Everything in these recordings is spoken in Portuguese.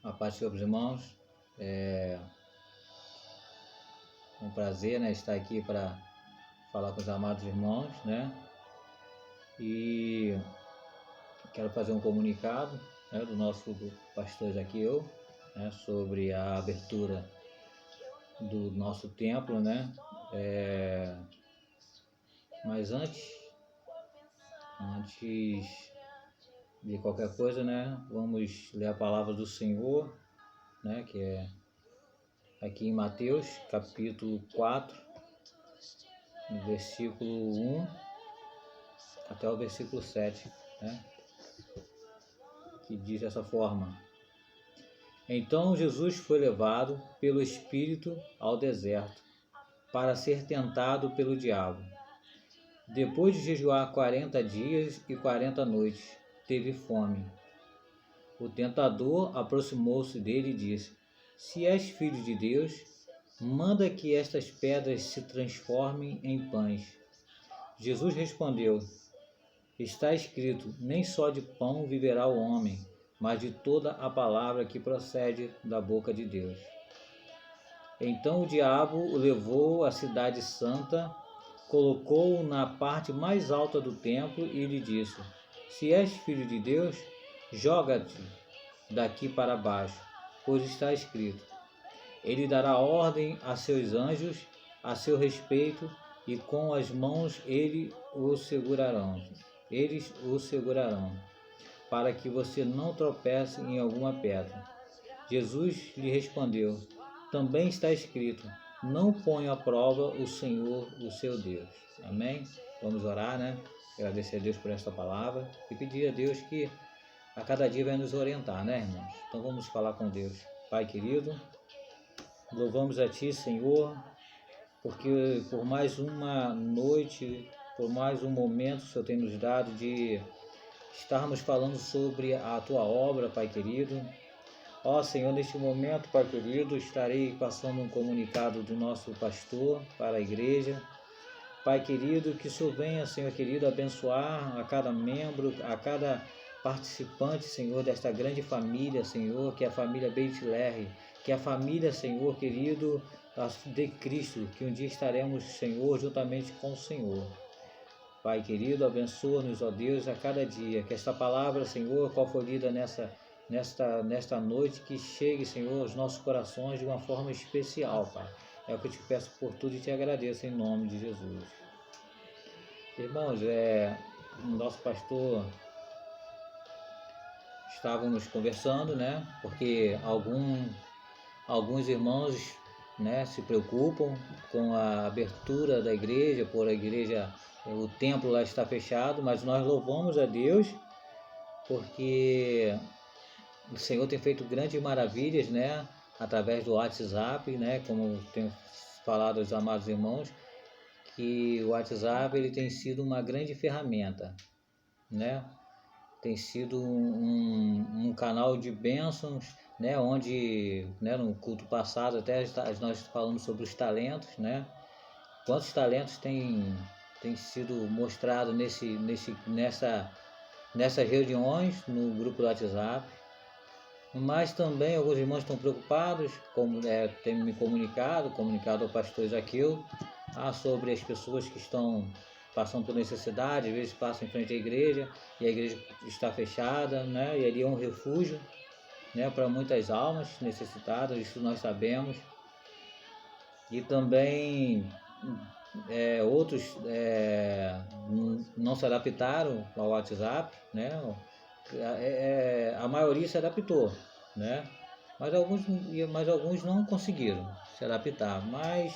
A paz de Deus, irmãos. É um prazer, né, estar aqui para falar com os amados irmãos, né? E quero fazer um comunicado, né, do pastor Zaqueu, né, sobre a abertura do nosso templo, né? Mas antes de qualquer coisa, né, vamos ler a palavra do Senhor, né, que é aqui em Mateus, capítulo 4, no versículo 1 até o versículo 7, né, que diz dessa forma: Então Jesus foi levado pelo Espírito ao deserto para ser tentado pelo diabo. Depois de jejuar 40 dias e 40 noites, teve fome. O tentador aproximou-se dele e disse: Se és filho de Deus, manda que estas pedras se transformem em pães. Jesus respondeu: Está escrito, nem só de pão viverá o homem, mas de toda a palavra que procede da boca de Deus. Então o diabo o levou à cidade santa, colocou-o na parte mais alta do templo e lhe disse: Se és filho de Deus, joga-te daqui para baixo, pois está escrito: Ele dará ordem a seus anjos a seu respeito, e com as mãos eles o segurarão, para que você não tropece em alguma pedra. Jesus lhe respondeu: Também está escrito: Não ponha à prova o Senhor, o seu Deus. Amém? Vamos orar, né? Agradecer a Deus por esta palavra e pedir a Deus que a cada dia vai nos orientar, né, irmãos? Então vamos falar com Deus. Pai querido, louvamos a Ti, Senhor, porque por mais uma noite, por mais um momento que o Senhor tem nos dado de estarmos falando sobre a Tua obra, Pai querido. Ó Senhor, neste momento, Pai querido, estarei passando um comunicado do nosso pastor para a igreja. Pai querido, que o Senhor venha, Senhor querido, abençoar a cada membro, a cada participante, Senhor, desta grande família, Senhor, que é a família Beit Lehi, que é a família, Senhor querido, de Cristo, que um dia estaremos, Senhor, juntamente com o Senhor. Pai querido, abençoa-nos, ó Deus, a cada dia, que esta palavra, Senhor, qual foi lida nesta noite, que chegue, Senhor, aos nossos corações de uma forma especial, Pai. É o que eu te peço por tudo e te agradeço em nome de Jesus. Irmãos, o nosso pastor, estávamos conversando, né? Porque alguns irmãos, né, se preocupam com a abertura da igreja, por a igreja, o templo lá está fechado, mas nós louvamos a Deus porque o Senhor tem feito grandes maravilhas, né, através do WhatsApp, né, como tenho falado aos amados irmãos, que o WhatsApp ele tem sido uma grande ferramenta, né, tem sido um canal de bênçãos, né, onde, né, no culto passado até nós falamos sobre os talentos, né, quantos talentos tem sido mostrado nessas reuniões no grupo do WhatsApp. Mas também alguns irmãos estão preocupados, como tem me comunicado ao pastor Zaqueu, sobre as pessoas que estão passando por necessidade, às vezes passam em frente à igreja e a igreja está fechada, né? E ali é um refúgio, né, para muitas almas necessitadas, isso nós sabemos. E também outros não se adaptaram ao WhatsApp, né? A maioria se adaptou, né? Mas alguns não conseguiram se adaptar, mas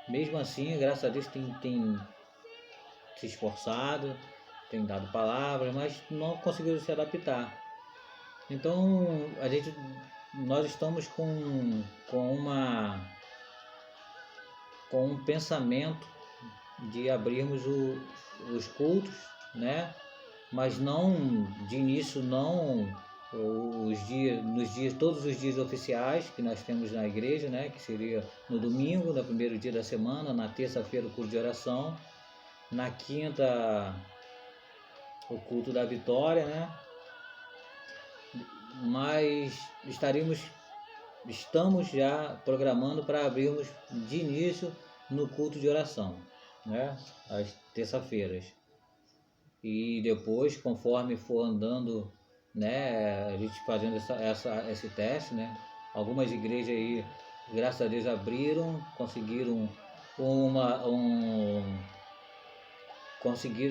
mesmo assim, graças a Deus, tem se esforçado, tem dado palavras, mas não conseguiram se adaptar. Então nós estamos com um pensamento de abrirmos os cultos, né? Mas não de início, não todos os dias oficiais que nós temos na igreja, né? Que seria no domingo, no primeiro dia da semana, na terça-feira o culto de oração, na quinta o culto da vitória, né? mas estamos já programando para abrirmos de início no culto de oração, né? Às terça-feiras. E depois, conforme for andando, né, a gente fazendo esse teste, né? Algumas igrejas aí, graças a Deus, abriram, conseguiram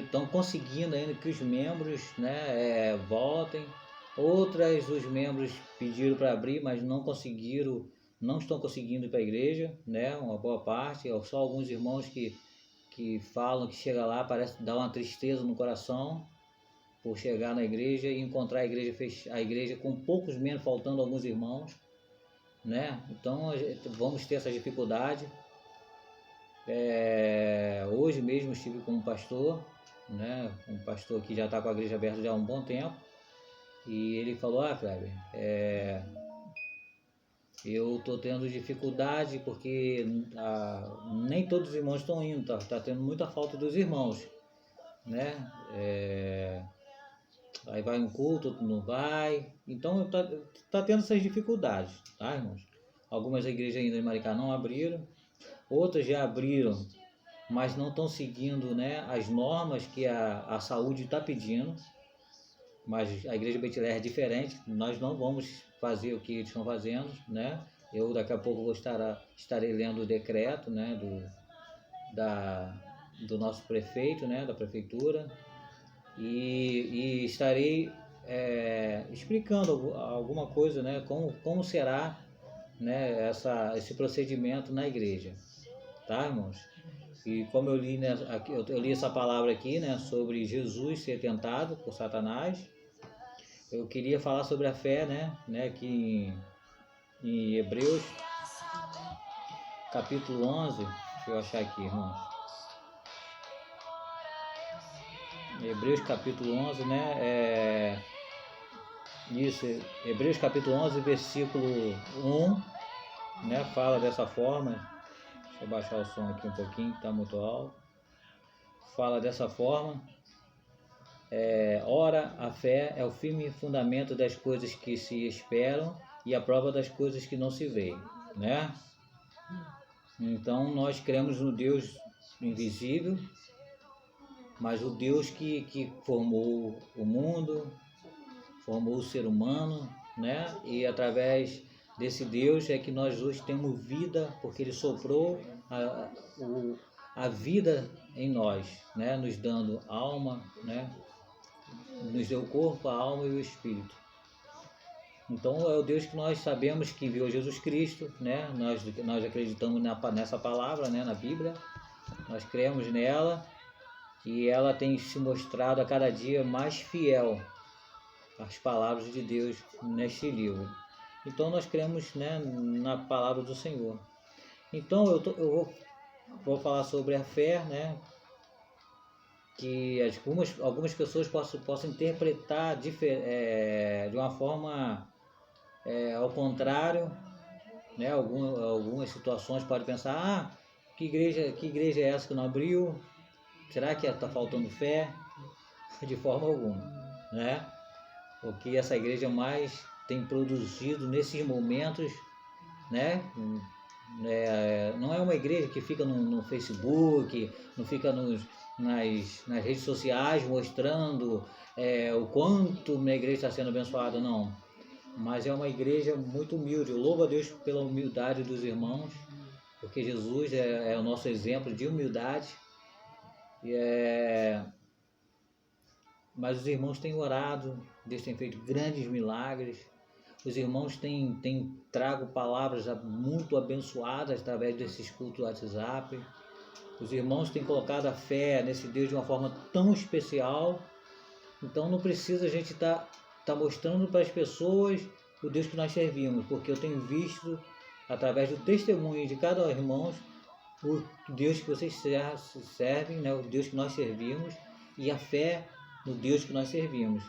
estão conseguindo ainda que os membros, né, voltem. Outras, os membros pediram para abrir, mas não estão conseguindo ir para a igreja, né? Uma boa parte, só alguns irmãos que falam que chega lá, parece dar uma tristeza no coração por chegar na igreja e encontrar a igreja com poucos membros, faltando alguns irmãos, né? Então vamos ter essa dificuldade. Hoje mesmo estive com um pastor, né? Um pastor que já está com a igreja aberta já há um bom tempo, e ele falou: Kleber, eu estou tendo dificuldade porque nem todos os irmãos estão indo, tá tendo muita falta dos irmãos, né? Aí vai um culto, outro não vai, então tá tendo essas dificuldades, tá, irmãos? Algumas igrejas ainda em Maricá não abriram, outras já abriram, mas não estão seguindo, né, as normas que a saúde está pedindo. Mas a igreja Beit-Lehem é diferente, nós não vamos fazer o que eles estão fazendo, né? Eu daqui a pouco estarei lendo o decreto, né, do nosso prefeito, né, da prefeitura, e estarei explicando alguma coisa, né, como será, né, esse procedimento na igreja, tá, irmãos? E como eu li, né, eu li essa palavra aqui, né, sobre Jesus ser tentado por Satanás, eu queria falar sobre a fé, né, aqui em Hebreus, capítulo 11, deixa eu achar aqui, irmãos. Hebreus capítulo 11, né, isso, Hebreus capítulo 11, versículo 1, né, fala dessa forma. Deixa eu baixar o som aqui um pouquinho, que está muito alto. Fala dessa forma: ora, a fé é o firme fundamento das coisas que se esperam e a prova das coisas que não se veem, né? Então nós cremos no Deus invisível, mas o Deus que formou o mundo, formou o ser humano, né? E através desse Deus é que nós hoje temos vida, porque Ele soprou a vida em nós, né? Nos dando alma, né? Nos deu o corpo, a alma e o espírito. Então é o Deus que nós sabemos que enviou Jesus Cristo, né? Nós acreditamos nessa palavra, né? Na Bíblia, nós cremos nela, e ela tem se mostrado a cada dia mais fiel às palavras de Deus neste livro. Então nós cremos, né, na palavra do Senhor. Então eu vou falar sobre a fé, né? Que algumas pessoas possam interpretar de uma forma ao contrário, né? Algumas situações podem pensar: que igreja é essa que não abriu? Será que está faltando fé? De forma alguma, né? O que essa igreja mais tem produzido nesses momentos, né? Não é uma igreja que fica no Facebook, não fica nas redes sociais mostrando o quanto minha igreja está sendo abençoada, não. Mas é uma igreja muito humilde. Eu louvo a Deus pela humildade dos irmãos, porque Jesus é o nosso exemplo de humildade. Mas os irmãos têm orado, Deus tem feito grandes milagres. Os irmãos têm trago palavras muito abençoadas através desses cultos do WhatsApp. Os irmãos têm colocado a fé nesse Deus de uma forma tão especial. Então não precisa a gente estar mostrando para as pessoas o Deus que nós servimos, porque eu tenho visto, através do testemunho de cada irmão, o Deus que vocês servem, né? O Deus que nós servimos, e a fé no Deus que nós servimos.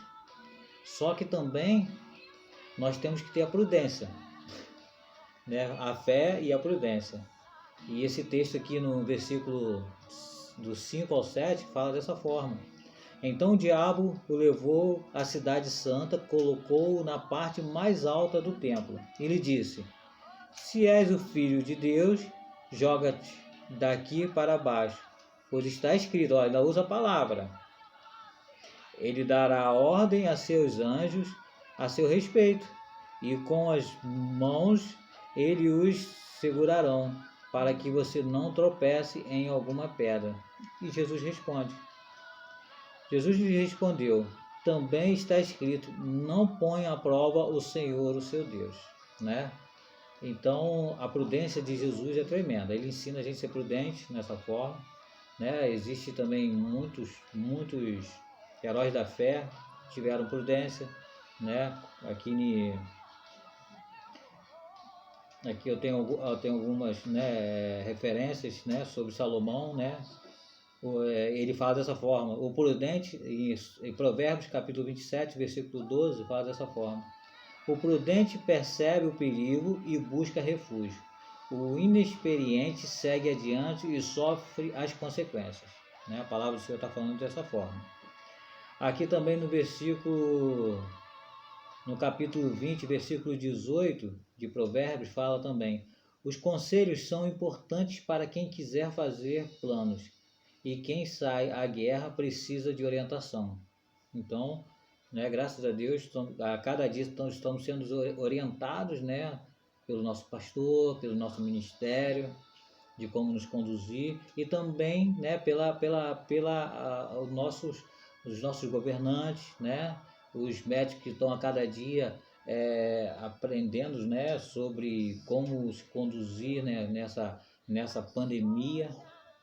Só que também nós temos que ter a prudência, né? A fé e a prudência. E esse texto aqui no versículo do 5 ao 7 fala dessa forma: Então o diabo o levou à cidade santa, colocou-o na parte mais alta do templo e lhe disse: Se és o filho de Deus, joga-te daqui para baixo, pois está escrito, ó, ainda usa a palavra, ele dará ordem a seus anjos a seu respeito, e com as mãos ele os segurarão, para que você não tropece em alguma pedra. E Jesus lhe respondeu, também está escrito, não ponha à prova o Senhor, o seu Deus, né? Então, a prudência de Jesus é tremenda. Ele ensina a gente a ser prudente nessa forma, né? Existe também muitos heróis da fé que tiveram prudência, né? Aqui eu tenho algumas, né, referências, né, sobre Salomão, né? Ele fala dessa forma. O prudente, em Provérbios capítulo 27, versículo 12, fala dessa forma. O prudente percebe o perigo e busca refúgio. O inexperiente segue adiante e sofre as consequências. Né? A palavra do Senhor está falando dessa forma. Aqui também no capítulo 20, versículo 18 de Provérbios, fala também: os conselhos são importantes para quem quiser fazer planos, e quem sai à guerra precisa de orientação. Então, né, graças a Deus, a cada dia estamos sendo orientados, né, pelo nosso pastor, pelo nosso ministério, de como nos conduzir, e também, né, os nossos governantes, né, os médicos que estão a cada dia aprendendo, né, sobre como se conduzir, né, nessa pandemia,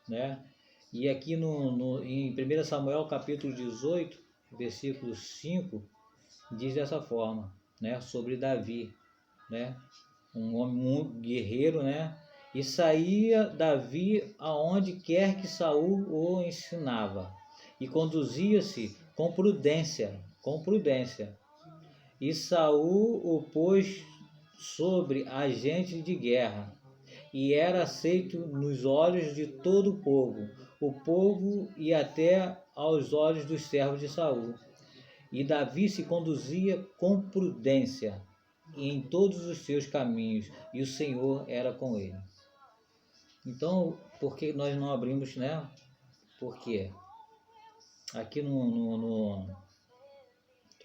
né. E aqui em 1 Samuel capítulo 18, versículo 5, diz dessa forma, né, sobre Davi, né, um homem muito guerreiro, né, e saía Davi aonde quer que Saul o ensinava, e conduzia-se com prudência, E Saul o pôs sobre agentes de guerra, e era aceito nos olhos de todo o povo e até aos olhos dos servos de Saul. E Davi se conduzia com prudência em todos os seus caminhos, e o Senhor era com ele. Então, por que nós não abrimos, né? Porque aqui deixa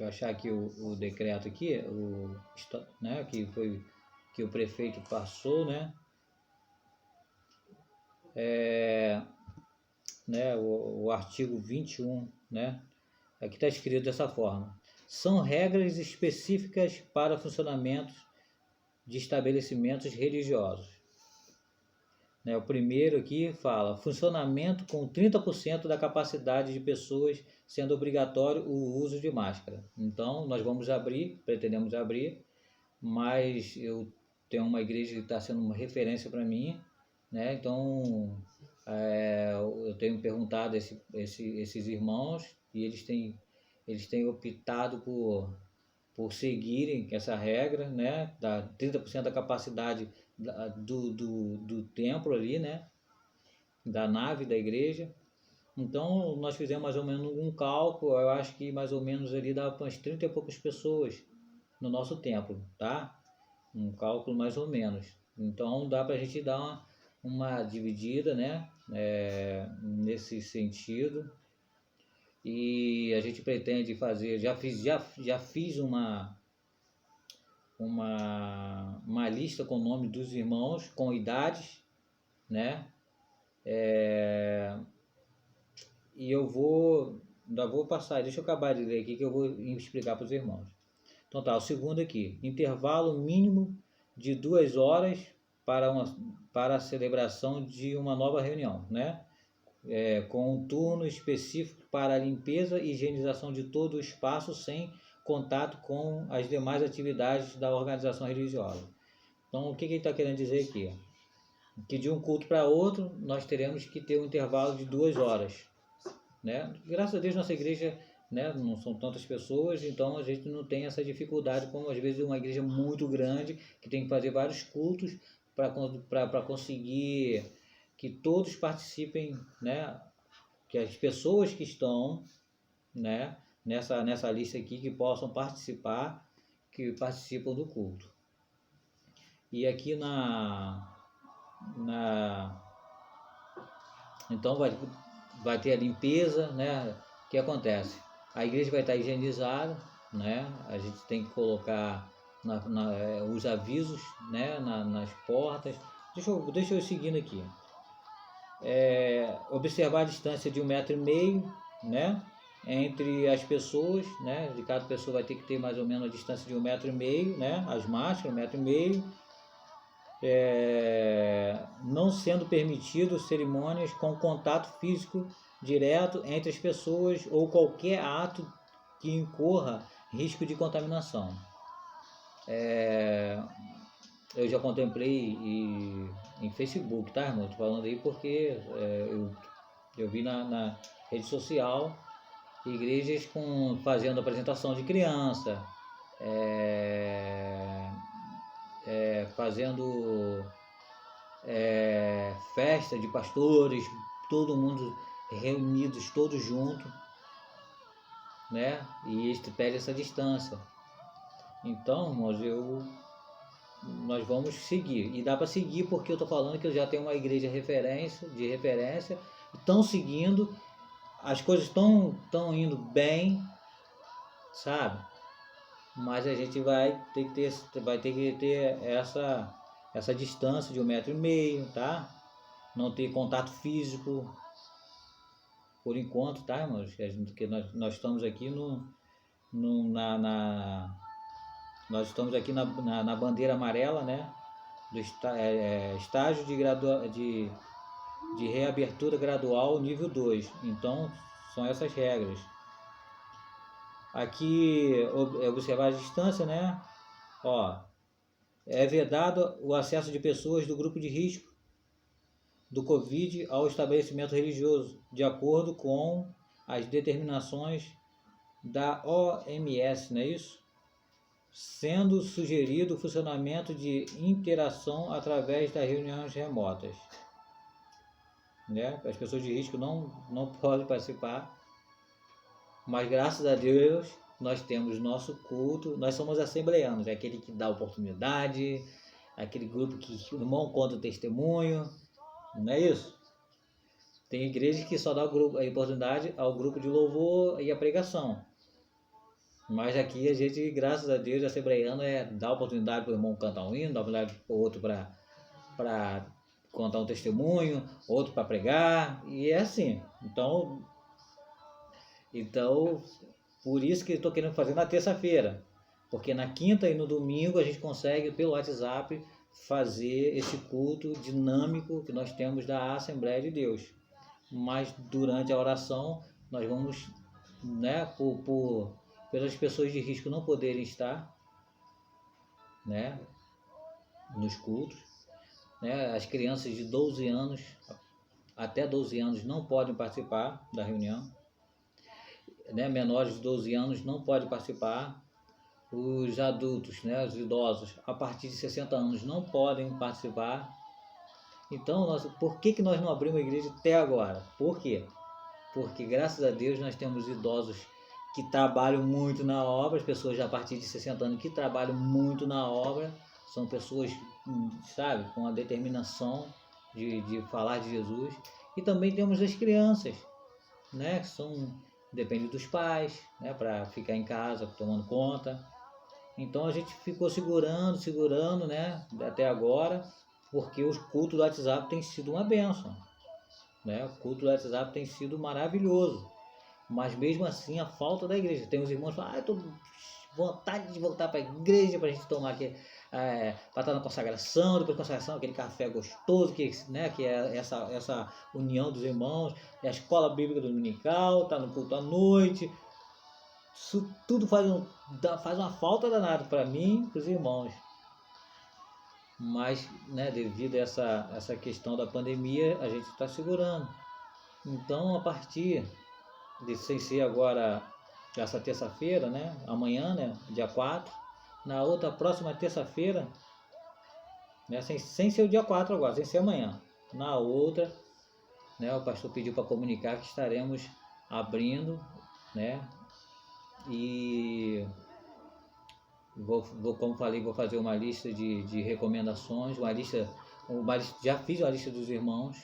eu achar aqui o decreto aqui, né, que o prefeito passou, né? Né, o artigo 21, né? Aqui está escrito dessa forma: são regras específicas para funcionamento de estabelecimentos religiosos. Né, o primeiro aqui fala: funcionamento com 30% da capacidade de pessoas, sendo obrigatório o uso de máscara. Então, nós pretendemos abrir, mas eu tenho uma igreja que está sendo uma referência para mim, né? Então, eu tenho perguntado a esses irmãos e eles têm optado por seguirem essa regra, né, da 30% da capacidade do templo ali, né, da nave da igreja. Então, nós fizemos mais ou menos um cálculo, eu acho que mais ou menos ali dá umas 30 e poucas pessoas no nosso templo, tá? Um cálculo mais ou menos. Então, dá para a gente dar uma dividida, né, nesse sentido. E a gente pretende fazer, já fiz uma lista com o nome dos irmãos, com idades, né? E ainda vou passar, deixa eu acabar de ler aqui que eu vou explicar para os irmãos. Então tá, o segundo aqui, intervalo mínimo de 2 horas para a celebração de uma nova reunião, né? Com um turno específico para a limpeza e higienização de todo o espaço sem contato com as demais atividades da organização religiosa. Então, o que ele está querendo dizer aqui? Que de um culto para outro, nós teremos que ter um intervalo de 2 horas. Né? Graças a Deus, nossa igreja, né, não são tantas pessoas, então a gente não tem essa dificuldade, como às vezes uma igreja muito grande, que tem que fazer vários cultos para conseguir que todos participem, né? Que as pessoas que estão né, nessa lista aqui que possam participar, que participam do culto. E aqui então vai ter a limpeza, né? O que acontece? A igreja vai estar higienizada, né? A gente tem que colocar os avisos, né? Nas portas. Deixa eu seguindo aqui. Observar a distância de 1,5 m, né? Entre as pessoas, né? De cada pessoa vai ter que ter mais ou menos a distância de 1,5 m, né? As máscaras, 1,5 m. Não sendo permitido cerimônias com contato físico direto entre as pessoas ou qualquer ato que incorra risco de contaminação. Eu já contemplei em Facebook, tá, irmão? Tô falando aí porque eu vi na rede social igrejas fazendo apresentação de criança, fazendo festa de pastores, todo mundo reunidos, todos juntos, né? E este pede essa distância. Então, nós vamos seguir. E dá para seguir porque eu estou falando que eu já tenho uma igreja de referência, estão seguindo, as coisas estão indo bem, sabe? Mas a gente vai ter que ter essa distância de 1,5 m, tá? Não ter contato físico por enquanto, tá, irmãos? Porque nós estamos aqui nós estamos aqui na bandeira amarela, né? Do estágio de reabertura gradual nível 2. Então, são essas regras. Aqui, observar a distância, né? Ó, é vedado o acesso de pessoas do grupo de risco do Covid ao estabelecimento religioso, de acordo com as determinações da OMS, não é isso? Sendo sugerido o funcionamento de interação através das reuniões remotas. Né? As pessoas de risco não podem participar, mas graças a Deus nós temos nosso culto, nós somos assembleanos, é aquele que dá oportunidade, aquele grupo que o irmão conta o testemunho, não é isso? Tem igrejas que só dá a oportunidade ao grupo de louvor e a pregação. Mas aqui a gente, graças a Deus, assembleano dá oportunidade para o irmão cantar um hino, dá oportunidade para o outro para contar um testemunho, outro para pregar, e é assim. Então, por isso que eu estou querendo fazer na terça-feira, porque na quinta e no domingo a gente consegue, pelo WhatsApp, fazer esse culto dinâmico que nós temos da Assembleia de Deus. Mas durante a oração, nós vamos, né, pelas pessoas de risco não poderem estar, né, nos cultos, né, as crianças de 12 anos, até 12 anos não podem participar da reunião, né, menores de 12 anos não podem participar, os adultos, né, os idosos a partir de 60 anos não podem participar. Então, por que nós não abrimos a igreja até agora? Por quê? Porque graças a Deus nós temos idosos que trabalham muito na obra, as pessoas a partir de 60 anos que trabalham muito na obra, são pessoas, sabe, com a determinação de falar de Jesus. E também temos as crianças, né, que depende dos pais, né, para ficar em casa tomando conta. Então a gente ficou segurando, né, até agora, porque o culto do WhatsApp tem sido uma bênção, né? O culto do WhatsApp tem sido maravilhoso, mas mesmo assim a falta da igreja. Tem os irmãos que falam, estou com vontade de voltar para a igreja para a gente tomar aqui, para estar na consagração, depois da consagração, aquele café gostoso, né, que é essa união dos irmãos, é a escola bíblica dominical, tá no culto à noite. Isso tudo faz uma falta danada para mim e para os irmãos. Mas, né, devido a essa questão da pandemia, a gente está segurando. Então, a partir sem ser agora essa terça-feira, né, amanhã, né, dia 4, na outra próxima terça-feira, né, sem ser o dia 4 agora, sem ser amanhã, na outra, né, o pastor pediu para comunicar que estaremos abrindo, né? E como falei, vou fazer uma lista de recomendações, já fiz a lista dos irmãos.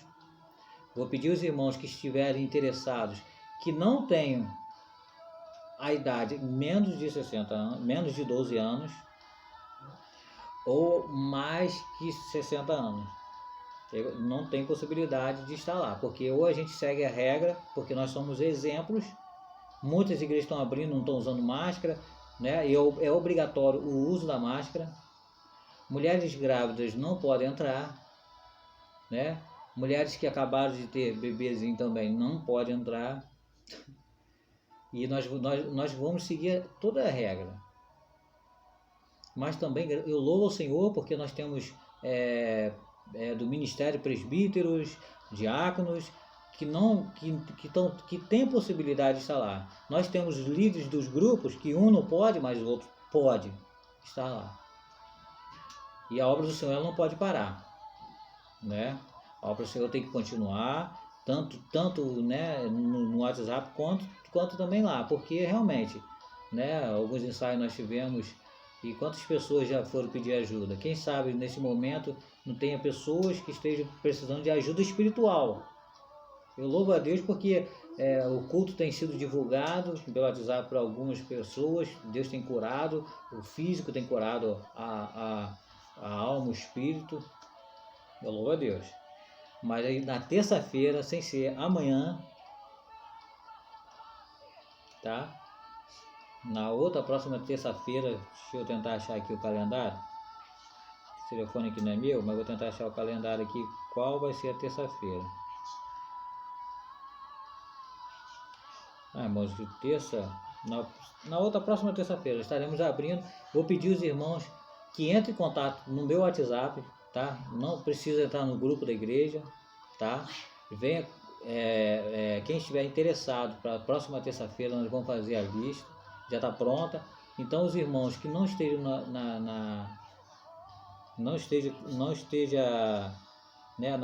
Vou pedir aos irmãos que estiverem interessados, que não tenham a idade menos de 60 anos, menos de 12 anos, ou mais que 60 anos. Não tem possibilidade de estar lá, porque ou a gente segue a regra, porque nós somos exemplos. Muitas igrejas estão abrindo, não estão usando máscara, né? E é obrigatório o uso da máscara. Mulheres grávidas não podem entrar, né? Mulheres que acabaram de ter bebezinho também não podem entrar. E nós vamos seguir toda a regra. Mas também eu louvo ao Senhor porque nós temos do ministério presbíteros, diáconos, que tem possibilidade de estar lá. Nós temos líderes dos grupos que um não pode, mas o outro pode estar lá. E a obra do Senhor ela não pode parar, né? A obra do Senhor tem que continuar, tanto né, no WhatsApp quanto também lá, porque realmente, né, alguns ensaios nós tivemos. E quantas pessoas já foram pedir ajuda? Quem sabe nesse momento não tenha pessoas que estejam precisando de ajuda espiritual. Eu louvo a Deus porque o culto tem sido divulgado pelo WhatsApp para algumas pessoas. Deus tem curado, o físico tem curado a alma, o espírito. Eu louvo a Deus. Mas aí na terça-feira, sem ser amanhã, tá? Na outra próxima terça-feira, deixa eu tentar achar aqui o calendário. O telefone aqui não é meu, mas vou tentar achar o calendário aqui. Qual vai ser a terça-feira? Irmãos, de terça, na outra próxima terça-feira, estaremos abrindo. Vou pedir aos irmãos que entrem em contato no meu WhatsApp, tá? Não precisa entrar no grupo da igreja, tá? Venha, quem estiver interessado para a próxima terça-feira, nós vamos fazer a lista. Já está pronta. Então os irmãos que não estejam não esteja né,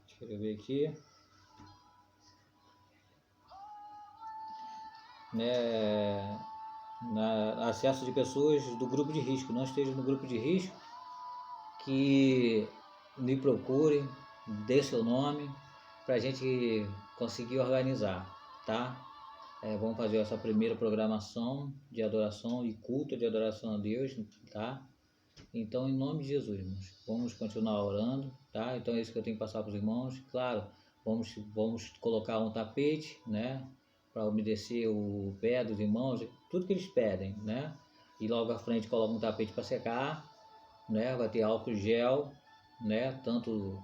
deixa eu ver aqui, né, acesso de pessoas do grupo de risco, não esteja no grupo de risco, que me procurem, dê seu nome para a gente conseguir organizar, tá? Vamos fazer essa primeira programação de adoração e culto de adoração a Deus, tá? Então, em nome de Jesus, irmãos, vamos continuar orando, tá? Então, é isso que eu tenho que passar para os irmãos. Claro, vamos colocar um tapete, né? Para umedecer o pé dos irmãos, tudo que eles pedem, né? E logo à frente coloca um tapete para secar, né? Vai ter álcool gel, né? Tanto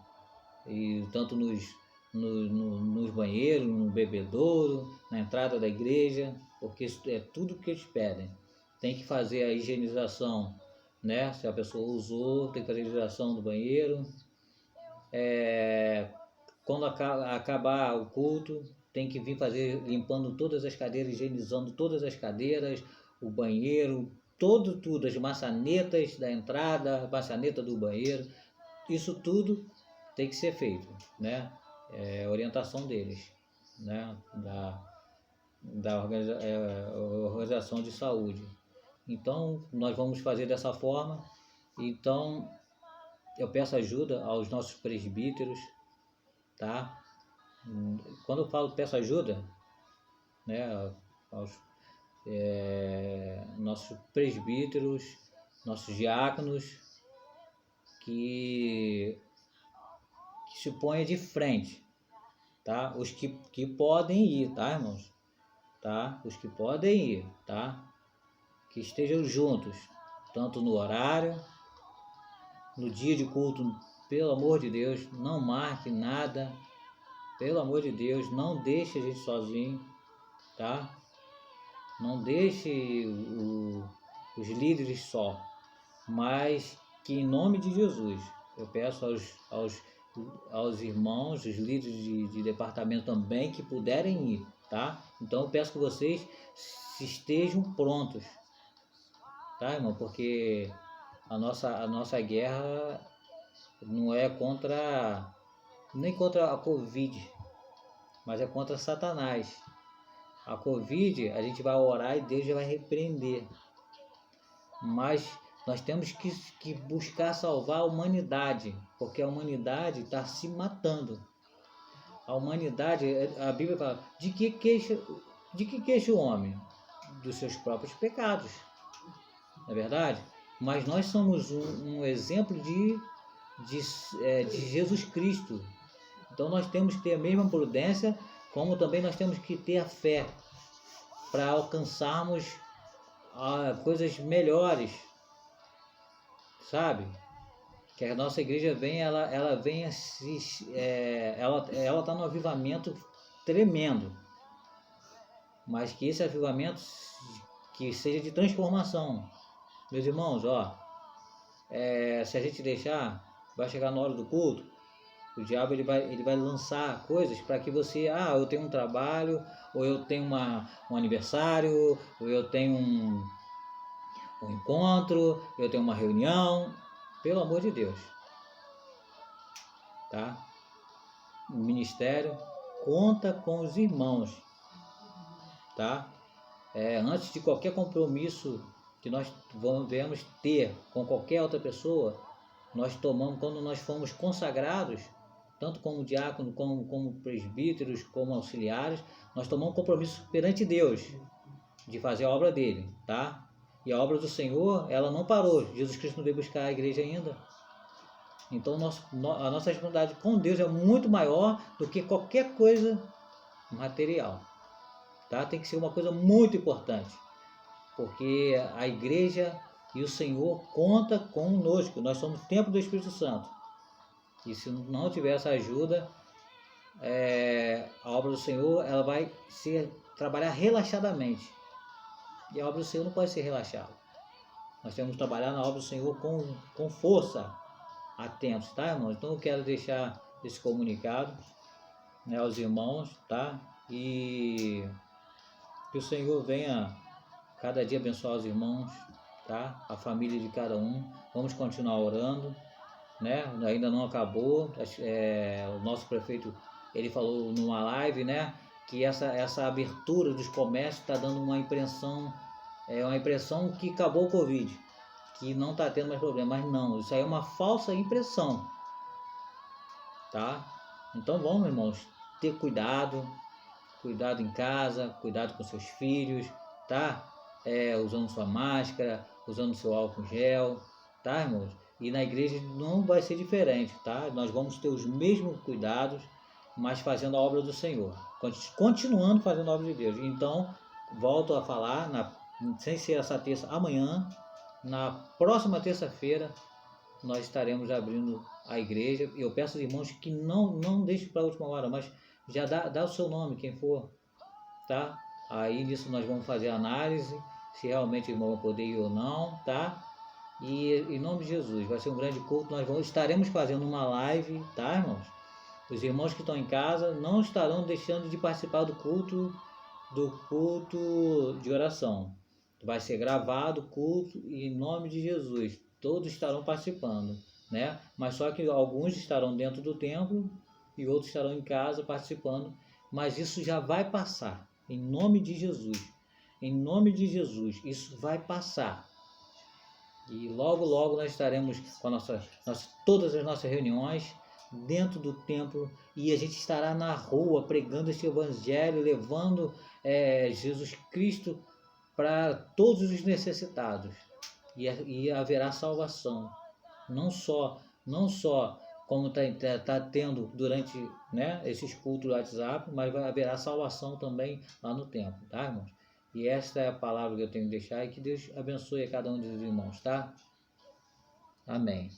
nos banheiros, no bebedouro, na entrada da igreja, porque isso é tudo que eles pedem. Tem que fazer a higienização, né? Se a pessoa usou, tem que fazer a higienização do banheiro. Quando acabar o culto, tem que vir fazer limpando todas as cadeiras, higienizando todas as cadeiras, o banheiro, tudo, as maçanetas da entrada, maçaneta do banheiro, isso tudo tem que ser feito, né? Orientação deles, né? Da organização de saúde. Então, nós vamos fazer dessa forma. Então, eu peço ajuda aos nossos presbíteros, tá? Quando eu falo peço ajuda, né? Aos nossos presbíteros, nossos diáconos, que se ponha de frente, tá? Os que podem ir, tá, irmãos? Tá? Os que podem ir, tá? Que estejam juntos, tanto no horário, no dia de culto, pelo amor de Deus, não marque nada, pelo amor de Deus, não deixe a gente sozinho, tá? Não deixe os líderes só, mas que em nome de Jesus, eu peço aos irmãos, os líderes de departamento também, que puderem ir, tá? Então eu peço que vocês estejam prontos, tá, irmão? Porque a nossa guerra não é nem contra a Covid, mas é contra Satanás. A Covid, a gente vai orar e Deus já vai repreender. Mas nós temos que buscar salvar a humanidade, porque a humanidade está se matando. A humanidade, a Bíblia fala, de que queixa o homem? Dos seus próprios pecados. Não é verdade? Mas nós somos um exemplo de Jesus Cristo. Então nós temos que ter a mesma prudência, como também nós temos que ter a fé para alcançarmos coisas melhores, sabe? Que a nossa igreja vem, ela vem ela está num avivamento tremendo, mas que esse avivamento que seja de transformação. Meus irmãos, se a gente deixar, vai chegar na hora do culto, o diabo ele vai lançar coisas para que você, eu tenho um trabalho, ou eu tenho um aniversário, ou eu tenho um encontro, eu tenho uma reunião. Pelo amor de Deus, tá? O ministério conta com os irmãos, tá? Antes de qualquer compromisso que nós devemos ter com qualquer outra pessoa, nós tomamos, quando nós fomos consagrados, tanto como diácono, como presbíteros, como auxiliares, nós tomamos um compromisso perante Deus de fazer a obra dele, tá? E a obra do Senhor, ela não parou. Jesus Cristo não veio buscar a igreja ainda. Então a nossa responsabilidade com Deus é muito maior do que qualquer coisa material, tá? Tem que ser uma coisa muito importante, porque a igreja e o Senhor conta conosco. Nós somos templo do Espírito Santo. E se não tiver essa ajuda, a obra do Senhor ela vai trabalhar relaxadamente. E a obra do Senhor não pode ser relaxada. Nós temos que trabalhar na obra do Senhor com força, atentos, tá, irmãos? Então eu quero deixar esse comunicado, né, aos irmãos, tá? E que o Senhor venha cada dia abençoar os irmãos, tá? A família de cada um. Vamos continuar orando, né? Ainda não acabou. O nosso prefeito, ele falou numa live, né, que essa abertura dos comércios está dando uma impressão que acabou o Covid, que não está tendo mais problema. Mas não, isso aí é uma falsa impressão, tá? Então vamos, irmãos, ter cuidado em casa, cuidado com seus filhos, tá? Usando sua máscara, usando seu álcool gel, tá, irmãos? E na igreja não vai ser diferente, tá? Nós vamos ter os mesmos cuidados, mas fazendo a obra do Senhor, continuando fazendo a obra de Deus. Então, volto a falar, sem ser essa terça, amanhã, na próxima terça-feira, nós estaremos abrindo a igreja. Eu peço aos irmãos que não deixem para a última hora, mas já dá o seu nome, quem for, tá? Aí nisso nós vamos fazer a análise, se realmente o irmão vai poder ir ou não, tá? E em nome de Jesus, vai ser um grande culto. Estaremos fazendo uma live, tá, irmãos? Os irmãos que estão em casa não estarão deixando de participar do culto de oração. Vai ser gravado o culto e em nome de Jesus, todos estarão participando, né? Mas só que alguns estarão dentro do templo e outros estarão em casa participando, mas isso já vai passar, em nome de Jesus. Em nome de Jesus, isso vai passar. E logo, logo nós estaremos com todas as nossas reuniões dentro do templo, e a gente estará na rua pregando este evangelho, levando Jesus Cristo para todos os necessitados, e haverá salvação, não só como está tendo durante, né, esses cultos do WhatsApp, mas haverá salvação também lá no templo, tá, irmãos? E esta é a palavra que eu tenho que deixar, e que Deus abençoe a cada um dos irmãos, tá? Amém.